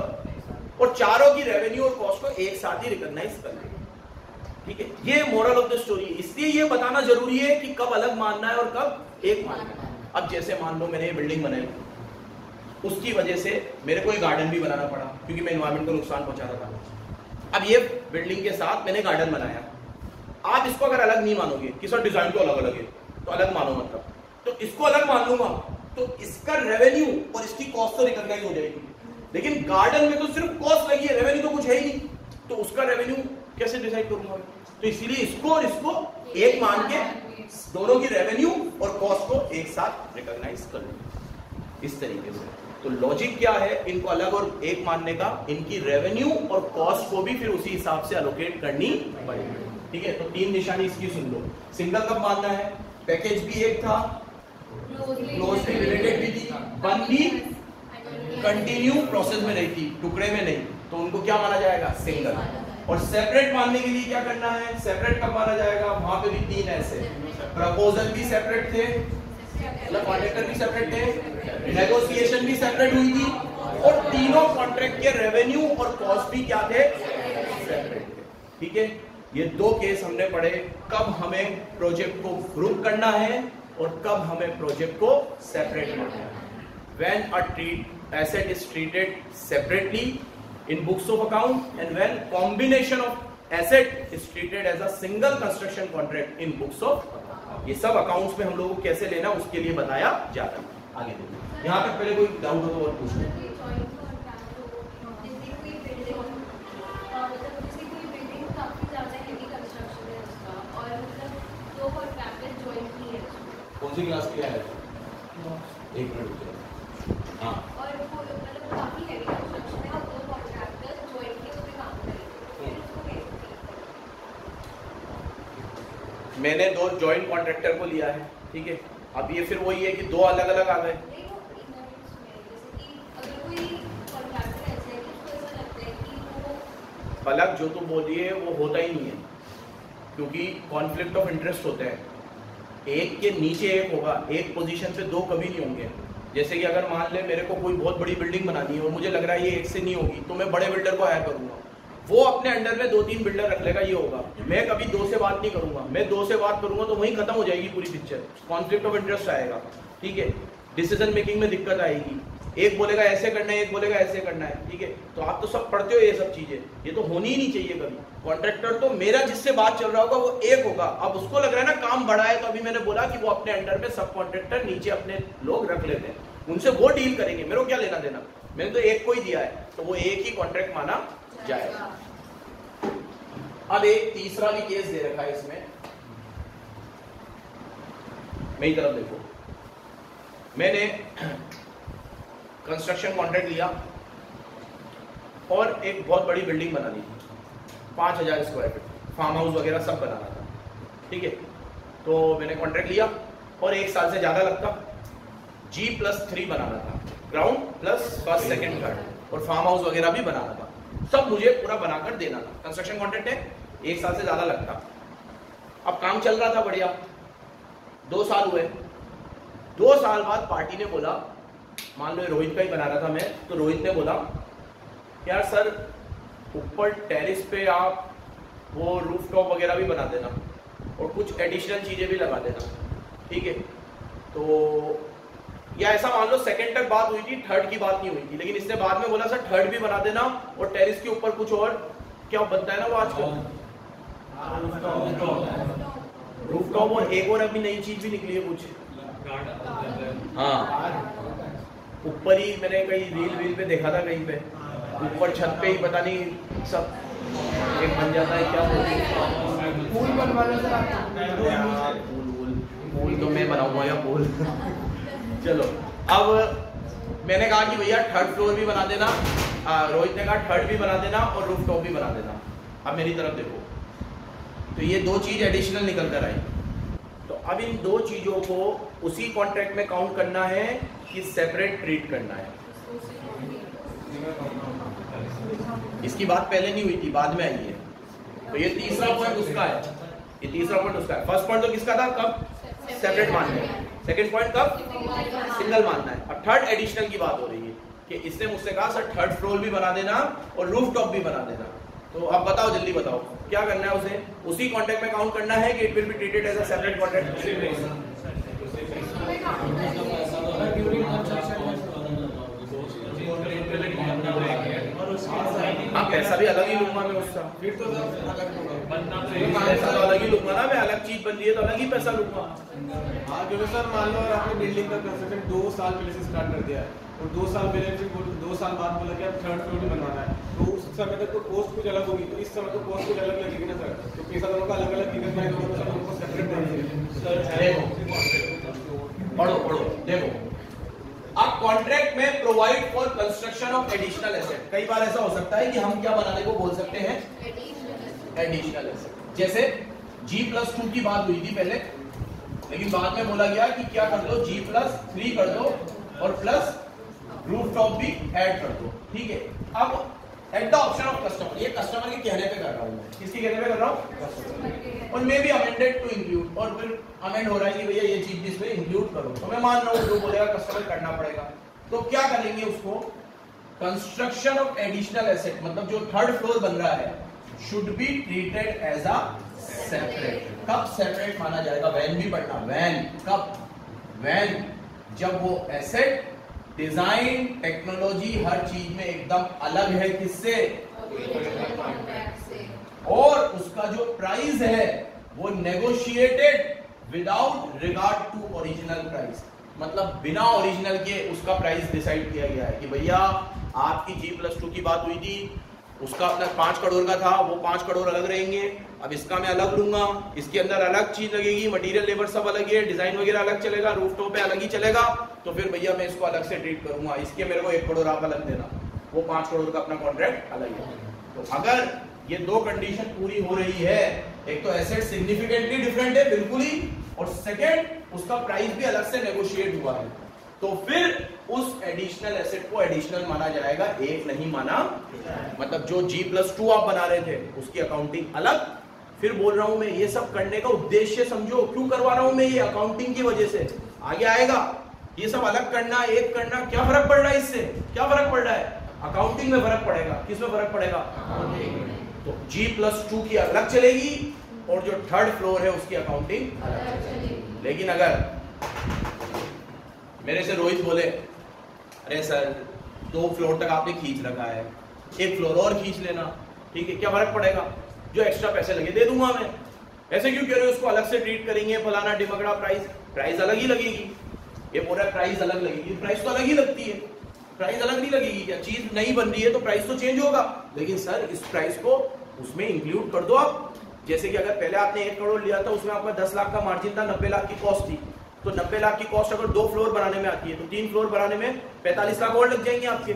और चारों की रेवेन्यू और कॉस्ट को एक साथ ही रिकॉग्नाइज कर लो, ठीक है। ये मोरल ऑफ द स्टोरी है। इसलिए ये बताना जरूरी है कि कब अलग मानना है और कब एक मानना है। अब जैसे मान लो मैंने ये बिल्डिंग बनाई, उसकी वजह से मेरे को एक गार्डन भी बनाना पड़ा क्योंकि मैं एनवायरनमेंट को नुकसान पहुंचा रहा था। अब ये बिल्डिंग के साथ मैंने गार्डन बनाया, आप इसको अगर अलग नहीं मानोगे कि सर डिजाइन तो अलग अलग है, तो अलग मानो मतलब, तो इसको अलग मान लूंगा तो इसका रेवेन्यू और इसकी कॉस्ट तो रिकॉग्नाइज हो जाएगी, लेकिन गार्डन में तो सिर्फ कॉस्ट लगी है, रेवेन्यू तो कुछ है ही नहीं, तो उसका रेवेन्यू कैसे डिसाइड करूंगा? तो इसीलिए इसको और इसको एक मान के दोनों की रेवेन्यू और कॉस्ट को एक साथ रिकॉग्नाइज कर लो इस तरीके से। तो लॉजिक क्या है, इनको अलग और एक मानने का, इनकी रेवेन्यू और कॉस्ट को भी फिर उसी हिसाब से एलोकेट करनी पड़ेगी, ठीक है। तो 3 निशानी इसकी सुन लो। सिंगल कब मानना है, पैकेज भी एक था, क्लोजली रिलेटेड भी थी, वन भी कंटिन्यू प्रोसेस में रही थी, टुकड़े में नहीं, तो उनको क्या माना जाएगा, सिंगल। और सेपरेट मानने के लिए क्या करना है, सेपरेट कब माना जाएगा, वहां पे भी 3 ऐसे, प्रपोजल भी सेपरेट थे, मतलब कॉन्ट्रैक्टर भी सेपरेट थे, नेगोशिएशन भी सेपरेट हुई थी, और तीनों कॉन्ट्रैक्ट के रेवेन्यू और कॉस्ट भी क्या थे, सेपरेट थे, ठीक है। ये 2 केस हमने पढ़े, कब हमें प्रोजेक्ट को ग्रुप करना है और कब हमें प्रोजेक्ट को सेपरेट करना है। When a asset is treated separately in books of account and when combination of asset is treated as a single construction contract in books of account। ये सब अकाउंट्स में हम लोगों को कैसे लेना उसके लिए बताया जा रहा है। आगे देखिए, यहाँ तक पहले कोई डाउट हो तो और पूछ लो। कौन सी क्लास किया है, 1 मिनट रुको। हाँ, और वो मतलब काफी हैवी कंस्ट्रक्शन है और 2 कॉन्ट्रैक्टर्स जॉइंटली उस पे काम करेंगे, फिर उसको कैसे? मैंने 2 जॉइंट कॉन्ट्रैक्टर को लिया है, ठीक है। अब ये फिर वही है कि 2 अलग अलग आ गए। नहीं, वो इग्नोरेंस में जैसे कि अगर कोई कॉन्ट्रैक्टर ऐसा है कि उसको ऐसा लगता है कि वो अलग जो तुम बोल रही है वो होता ही नहीं है, क्योंकि कॉन्फ्लिक्ट ऑफ इंटरेस्ट होते हैं, एक के नीचे एक होगा, एक पोजीशन पे 2 कभी नहीं होंगे। जैसे कि अगर मान ले मेरे को कोई बहुत बड़ी बिल्डिंग बनानी है और मुझे लग रहा है ये एक से नहीं होगी, तो मैं बड़े बिल्डर को हायर करूंगा, वो अपने अंडर में 2-3 बिल्डर रख लेगा, ये होगा। मैं कभी 2 से बात नहीं करूंगा, मैं 2 से बात करूंगा तो वहीं खत्म हो जाएगी पूरी पिक्चर, कॉन्फ्लिक्ट ऑफ इंटरेस्ट आएगा, ठीक है। डिसीजन मेकिंग में दिक्कत आएगी, एक बोलेगा ऐसे करना है, एक बोलेगा ऐसे करना है, ठीक है। तो आप तो सब पढ़ते हो ये सब चीजें, ये तो होनी ही नहीं चाहिए कभी। कॉन्ट्रैक्टर तो मेरा जिससे बात चल रहा होगा वो एक होगा, अब उसको लग रहा है ना काम बड़ा है, तो अभी मैंने बोला कि वो अपने अंडर में सब कॉन्ट्रैक्टर नीचे अपने लोग रख लेते हैं, उनसे वो डील करेंगे, मेरे को क्या लेना देना, मैंने तो एक को ही दिया है, तो वो एक ही कॉन्ट्रैक्ट माना जाएगा। अब एक तीसरा भी केस दे रखा है इसमें, मेरी तरफ देखो, मैंने कंस्ट्रक्शन कॉन्ट्रैक्ट लिया और एक बहुत बड़ी बिल्डिंग बना ली थी, 5000 स्क्वायर फीट, फार्म हाउस वगैरह सब बनाना था, ठीक है। तो मैंने कॉन्ट्रैक्ट लिया और 1 साल से ज्यादा लगता, G+3 बनाना था, ground plus first second third, और फार्म हाउस वगैरह भी बनाना था, सब मुझे पूरा बनाकर देना था। कंस्ट्रक्शन कॉन्ट्रैक्ट है, 1 साल से ज्यादा लगता। अब काम चल रहा था बढ़िया, 2 साल हुए, 2 साल बाद पार्टी ने बोला, मान लो रोहित का ही बना रहा था मैं, तो रोहित ने बोला यार सर ऊपर टेरिस पे आप वो रूफ टॉप वगैरह भी बना देना और कुछ एडिशनल चीजें भी लगा देना, ठीक है। तो या ऐसा मान लो सेकंड तक बात हुई थी, थर्ड की बात नहीं हुई थी, लेकिन इसने बाद में बोला सर थर्ड भी बना देना और टेरिस के ऊपर कुछ और क्या बनता है ना वो आजकल रूफ टॉप, और एक और अभी नई चीज भी निकली है कुछ, हाँ ऊपर ही मैंने कहीं रील पे देखा था, कहीं पे ऊपर छत पे ही पता नहीं सब एक बन जाता है, क्या बोलते हैं पूल बनवाने से पूल तो मैं बनाऊंगा या पूल चलो। अब मैंने कहा कि भैया 3rd फ्लोर भी बना देना, रोहित ने कहा 3rd भी बना देना और रूफ टॉप भी बना देना। अब मेरी तरफ देखो, तो ये 2 चीज एडिशनल निकल कर आई, तो अब इन 2 चीजों को उसी कॉन्ट्रैक्ट में काउंट करना है कि सेपरेट ट्रीट करना है। इसकी बात पहले नहीं हुई थी, बाद में आई है। तो ये तीसरा पॉइंट उसका है, ये तीसरा पॉइंट उसका है। फर्स्ट पॉइंट तो किसका था, कब सेपरेट मानना है, सेकंड पॉइंट कब सिंगल मानना है। अब थर्ड एडिशनल की बात हो रही है कि इसने मुझसे कहा सर थर्ड फ्लोर भी बना देना और रूफ टॉप भी बना देना। तो अब बताओ, जल्दी बताओ क्या करना है उसे, उसी कॉन्ट्रैक्ट में काउंट करना है कि it will be treated as a separate contract. हाँ पैसा भी अलग ही लूंगा मैं उसका, फिर तो पैसा तो अलग ही लूंगा ना मैं, अलग चीज बन रही है तो अलग ही पैसा लूंगा। हाँ क्योंकि सर मान लो आपने बिल्डिंग का कंस्ट्रक्शन 2 साल पहले से स्टार्ट कर दिया है और 2 साल पहले फिर 2 साल बाद बोला कि अब थर्ड फ्लोर भी बनवाना है, तो उस समय तक तो कॉस्ट कुछ अलग होगी, तो इस समय तो कॉस्ट कुछ अलग लगेगी ना सर, तो पैसा दोनों का अलग अलग दिक्कत में दोनों को उनको सेपरेट देंगे। पढ़ो पढ़ो देखो, अब कॉन्ट्रैक्ट में provide for construction of additional asset. कई बार ऐसा हो सकता है कि हम क्या बनाने को बोल सकते हैं, एडिशनल एसेट। जैसे G+2 की बात हुई थी पहले, लेकिन बाद में बोला गया कि क्या कर दो G+3 कर दो और प्लस रूफ टॉप भी ऐड कर दो, ठीक है। अब at the option of customer, ये कस्टमर के कहने पे कर रहा हूं, किसके कहने पे कर रहा हूं, और may be amended to include, और फिर अमेंड हो रहा है कि भैया ये चीज भी इसमें इंक्लूड करो, तो मैं मान रहा हूं जो बोलेगा कस्टमर करना पड़ेगा। तो क्या करेंगे उसको, कंस्ट्रक्शन ऑफ एडिशनल एसेट, मतलब जो थर्ड फ्लोर बन रहा है should be treated as a separate. कब सेपरेट माना जाएगा, व्हेन भी पढ़ना, व्हेन कब, व्हेन जब वो एसेट डिजाइन टेक्नोलॉजी हर चीज में एकदम अलग है किससे, और उसका जो प्राइस है वो negotiated without regard to original price, मतलब बिना ओरिजिनल के उसका प्राइस डिसाइड किया गया है कि भैया आपकी G+2 की बात हुई थी, उसका अपना 5 करोड़ का था, वो 5 करोड़ अलग रहेंगे, अब इसका मैं अलग लूंगा, इसके अंदर अलग चीज लगेगी, मटेरियल लेबर सब अलग है, डिजाइन वगैरह अलग चलेगा, रूफ टॉप पे अलग ही चलेगा, तो फिर भैया मैं इसको अलग से ट्रीट करूंगा, इसके मेरे को 1 करोड़ आप अलग देना, वो 5 करोड़ का अपना कॉन्ट्रैक्ट अलग है। तो अगर ये दो कंडीशन पूरी हो रही है, एक तो एसेट सिग्निफिकेंटली डिफरेंट है बिल्कुल ही, और सेकेंड उसका प्राइस भी अलग से नेगोशिएट हुआ है, तो फिर उस एडिशनल एसेट को एडिशनल माना जाएगा, एक नहीं माना। मतलब जो G+2 आप बना रहे थे उसकी अकाउंटिंग अलग। फिर बोल रहा हूं मैं, ये सब करने का उद्देश्य समझो, क्यों करवा रहा हूं मैं, ये अकाउंटिंग की वजह से आगे आएगा। ये सब अलग करना, एक करना, क्या फर्क पड़ रहा है इससे, क्या फर्क पड़ रहा है, अकाउंटिंग में फर्क पड़ेगा। किस में फर्क पड़ेगा, तो G+2 की अलग चलेगी और जो थर्ड फ्लोर है उसकी अकाउंटिंग अलग चलेगी। लेकिन अगर मेरे से रोहित बोले, अरे सर 2 फ्लोर तक आपने खींच रखा है, 1 फ्लोर और खींच लेना, ठीक है, क्या फर्क पड़ेगा, जो एक्स्ट्रा पैसे लगे दे दूंगा मैं, ऐसे क्यों कह रहे हो, उसको अलग से ट्रीट करेंगे, फलाना डिमकड़ा, प्राइस अलग ही लगेगी। ये बोल रहा है प्राइस अलग लगेगी, प्राइस तो अलग ही लगती है, प्राइस अलग नहीं लगेगी क्या, चीज नहीं बन रही है तो प्राइस तो चेंज होगा, लेकिन सर इस प्राइस को उसमें इंक्लूड कर दो आप। जैसे कि अगर पहले आपने 1 करोड़ लिया था, उसमें आपका 10 लाख का मार्जिन था, 90 लाख की कॉस्ट थी, तो 90 लाख की कॉस्ट अगर 2 फ्लोर बनाने में आती है तो 3 फ्लोर बनाने में 45 लाख और लग जाएंगे आपके,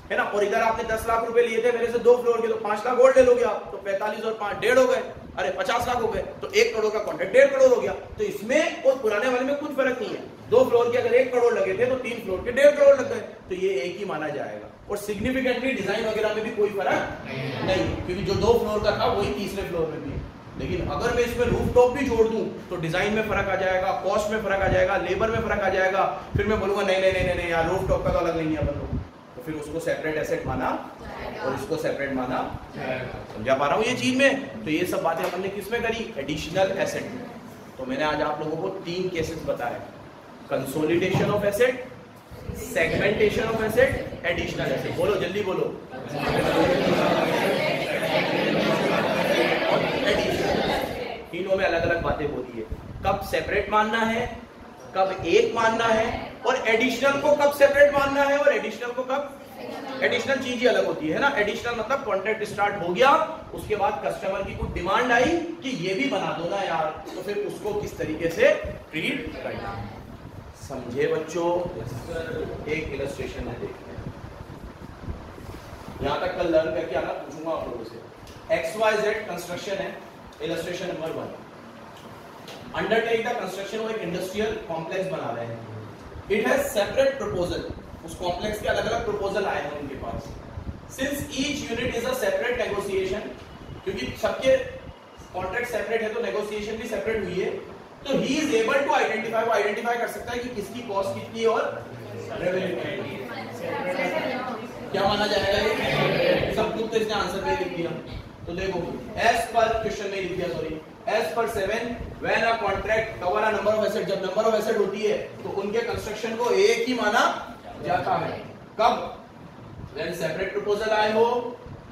है ना। और इधर आपने 10 लाख रुपए लिए थे मेरे से 2 फ्लोर के, तो 5 लाख और ले लोगे आप, तो 45 और 5 1.5 हो गए, अरे 50 लाख हो गए, तो 1 करोड़ का कॉन्ट्रैक्ट 1.5 करोड़ हो गया। तो इसमें और पुराने वाले में कुछ फर्क नहीं है, 2 फ्लोर के अगर 1 करोड़ लगे थे तो 3 फ्लोर के 1.5 करोड़ लग गए, तो ये एक ही माना जाएगा। और सिग्निफिकेंटली डिजाइन वगैरह में भी कोई फर्क नहीं, क्योंकि जो 2 फ्लोर का था वही तीसरे फ्लोर में भी है। लेकिन अगर मैं इसमें रूफ टॉप भी जोड़ दूं तो डिजाइन में फर्क आ जाएगा, कॉस्ट में फर्क आ जाएगा, लेबर में फर्क आ जाएगा, फिर मैं बोलूंगा नहीं नहीं नहीं नहीं यार रूफ टॉप का तो अलग नहीं है अपन लोग, तो फिर उसको सेपरेट एसेट माना और इसको सेपरेट माना। समझा पा रहा हूँ ये चीज में। तो ये सब बातें अपन ने किस में करी, एडिशनल एसेट में। तो मैंने आज आप लोगों को 3 केसेस बताए, consolidation of asset, segmentation of asset, additional asset. बोलो जल्दी बोलो, तीनों में अलग अलग बातें बोली है, कब सेपरेट मानना है, कब एक मानना है, और एडिशनल को कब सेपरेट मानना है, और एडिशनल को कब, एडिशनल चीज ही अलग होती है ना। एडिशनल मतलब कॉन्ट्रैक्ट स्टार्ट हो गया, उसके बाद कस्टमर की कुछ डिमांड आई कि ये भी बना दो ना यार, तो फिर उसको किस तरीके से ट्रीट करना। समझे बच्चों। एक इलस्ट्रेशन है, देखते हैं, यहां तक कल लर्न करके आना, पूछूंगा आप लोगों से। XYZ कंस्ट्रक्शन है, illustration number 1। Undertake the construction of एक इंडस्ट्रियल कॉम्प्लेक्स बना रहे हैं, इट हैज सेपरेट प्रपोजल, उस कॉम्प्लेक्स के अलग अलग प्रपोजल आए हैं उनके पास। Since each unit is a separate negotiation, क्योंकि सबके कॉन्ट्रैक्ट सेपरेट है तो नेगोशिएशन भी सेपरेट हुई है, तो he is able to identify, वो आइडेंटिफाई कर सकता है कि किसकी कॉस्ट कितनी है और रेवेन्यू क्या माना जाएगा ये सब कुछ। तो इसने आंसर में लिख दिया। तो देखो एज पर क्वेश्चन में लिख दिया, sorry as per 7 when a contract cover a number of asset, जब नंबर ऑफ एसेट होती है तो उनके कंस्ट्रक्शन को एक ही माना जाता है। कब? व्हेन सेपरेट प्रपोजल आए हो,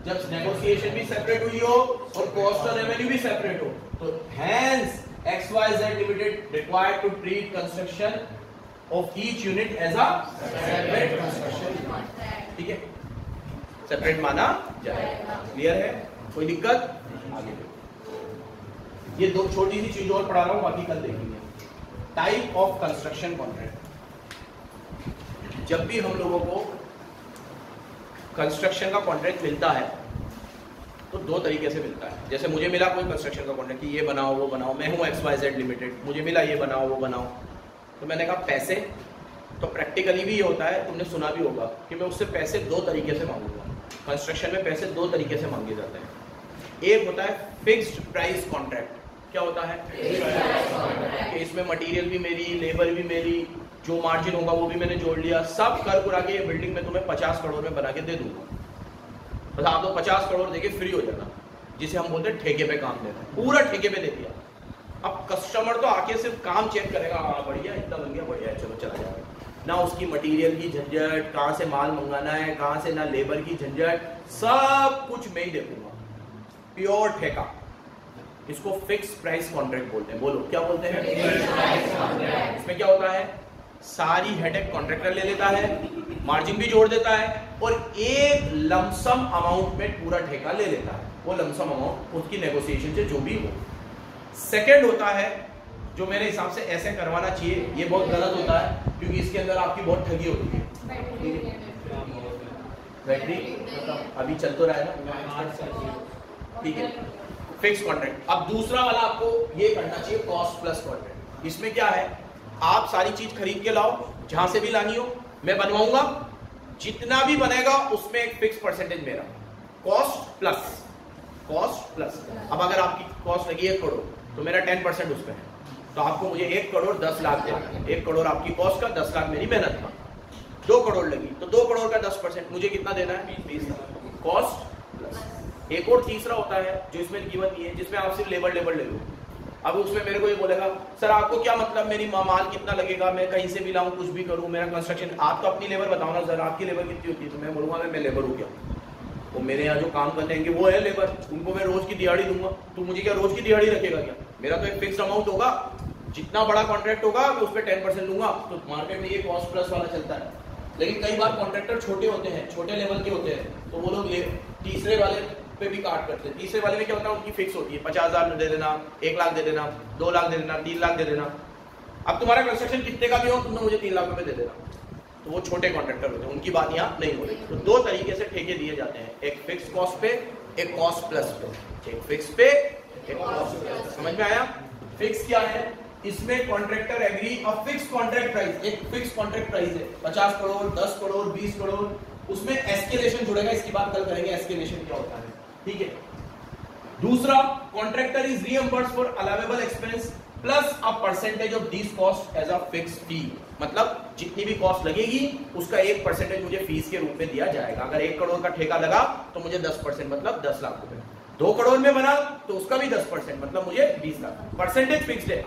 जब नेगोशिएशन भी सेपरेट हुई हो और कॉस्ट और रेवेन्यू भी सेपरेट हो। तो hence XYZ limited required to treat construction of each unit as a separate construction. ठीक है, सेपरेट माना जाएगा। क्लियर है? कोई दिक्कत? आगे ये दो छोटी सी चीज और पढ़ा रहा हूं, बाकी कल देखेंगे। Type of construction contract. जब भी हम लोगों को कंस्ट्रक्शन का कॉन्ट्रैक्ट मिलता है तो दो तरीके से मिलता है। जैसे मुझे मिला कोई कंस्ट्रक्शन का कॉन्ट्रैक्ट कि ये बनाओ वो बनाओ, मैं हूं XYZ लिमिटेड, मुझे मिला ये बनाओ वो बनाओ, तो मैंने कहा पैसे, तो प्रैक्टिकली भी ये होता है, तुमने सुना भी होगा कि मैं उससे पैसे दो तरीके से मांगूंगा। कंस्ट्रक्शन में पैसे दो तरीके से मांगे जाते हैं। एक होता है फिक्स्ड प्राइस कॉन्ट्रैक्ट। क्या होता है? कि इसमें मटेरियल भी मेरी, लेबर भी मेरी, जो मार्जिन होगा वो भी मैंने जोड़ लिया, सब कर कुरा के ये बिल्डिंग में तुम्हें 50 करोड़ में बना के दे दूंगा, बस आप तो 50 करोड़ देके फ्री हो जाना, जिसे हम बोलते हैं ठेके पे काम देते हैं। पूरा ठेके पे दे दिया। अब कस्टमर तो आके सिर्फ काम चेक करेगा, हाँ बढ़िया इतना बन गया, बढ़िया है, चलो चला जाएगा। ना उसकी मटेरियल की झंझट, कहाँ से माल मंगाना है कहाँ से, ना लेबर की झंझट, सब कुछ मैं ही देखूंगा। प्योर ठेका, इसको फिक्स प्राइस कॉन्ट्रैक्ट बोलते हैं। बोलो क्या बोलते हैं? इसमें क्या होता है? सारी हेडेक कॉन्ट्रैक्टर ले लेता है, मार्जिन भी जोड़ देता है और एक लमसम अमाउंट में पूरा ठेका ले लेता है। वो लमसम अमाउंट उसकी नेगोशिएशन से जो भी हो। सेकंड होता है जो मेरे हिसाब से ऐसे करवाना चाहिए, ये बहुत गलत होता है क्योंकि इसके अंदर आपकी बहुत ठगी होती है। बैटरी अभी चल तो रहा है ना, ठीक है। Fix contract. अब दूसरा वाला आपको ये करना चाहिए कॉस्ट प्लस कॉन्ट्रैक्ट। इसमें क्या है? आप सारी चीज खरीद के लाओ, जहां से भी लानी हो मैं बनवाऊंगा, जितना भी बनेगा उसमें एक फिक्स परसेंटेज मेरा, कॉस्ट प्लस कॉस्ट प्लस। अब अगर आपकी कॉस्ट लगी 1 करोड़ तो मेरा 10% उस पर है, तो आपको मुझे 1 करोड़ 10 लाख देना। 1 करोड़ आपकी कॉस्ट का, 10 लाख मेरी मेहनत का। 2 करोड़ लगी तो 2 करोड़ का 10% मुझे कितना देना है? 20 लाख। Cost plus. एक और तीसरा होता है जो इसमें कीमत नहीं है, जिसमें आप सिर्फ लेबर ले लो। अब उसमें मेरे को ये बोलेगा सर आपको क्या मतलब मेरी माल कितना लगेगा, मैं कहीं से भी लाऊं कुछ भी करूं, मेरा कंस्ट्रक्शन, आप तो अपनी लेबर बताओ ना सर, आपकी लेबर कितनी होती है? तो मैं बोलूंगा मैं लेबर हूं क्या, वो मेरे यहाँ जो काम करते हैं वो है लेबर, उनको मैं रोज की दिहाड़ी दूंगा। तो मुझे क्या रोज की दिहाड़ी रखेगा क्या? मेरा तो एक फिक्स अमाउंट होगा, जितना बड़ा कॉन्ट्रैक्ट होगा मैं उस पर 10% लूंगा। तो मार्केट में ये कॉस्ट प्लस वाला चलता है। लेकिन कई बार कॉन्ट्रैक्टर छोटे होते हैं, छोटे लेवल के होते हैं, तो वो लोग तीसरे वाले पे भी काट करते हैं। तीसरे वाले में क्या होता है? उनकी फिक्स होती है 50,000 दे देना, 1 लाख दे देना, 2 लाख दे देना, 3 लाख दे देना। अब तुम्हारा कंस्ट्रक्शन कितने का भी हो, तुमने मुझे 3 लाख रुपए दे देना। तो वो छोटे कॉन्ट्रैक्टर होते हैं, उनकी बात यहाँ नहीं हो रही। तो 2 तरीके से ठेके दिए जाते हैं, एक फिक्स कॉस्ट पे, एक कॉस्ट प्लस पे। एक फिक्स पे, एक कॉस्ट प्लस। समझ में आया? फिक्स क्या है? इसमें contractor agree a fix contract price, एक फिक्स कॉन्ट्रैक्ट प्राइस है 50 करोड़, 10 करोड़, 20 करोड़। उसमें एस्केलेशन जुड़ेगा, इसकी बात कल करेंगे एस्केलेशन क्या होता है, ठीक है। दूसरा, contractor is reimbursed for allowable expense plus a percentage of this cost as a fix fee. मतलब जितनी भी कॉस्ट लगेगी उसका 1% मुझे फीस के रूप में दिया जाएगा। अगर 1 करोड़ का ठेका लगा तो मुझे 10% मतलब 10 लाख रुपए। 2 करोड़ में बना तो उसका भी 10% मतलब मुझे 20 लाख। परसेंटेज फिक्स्ड है।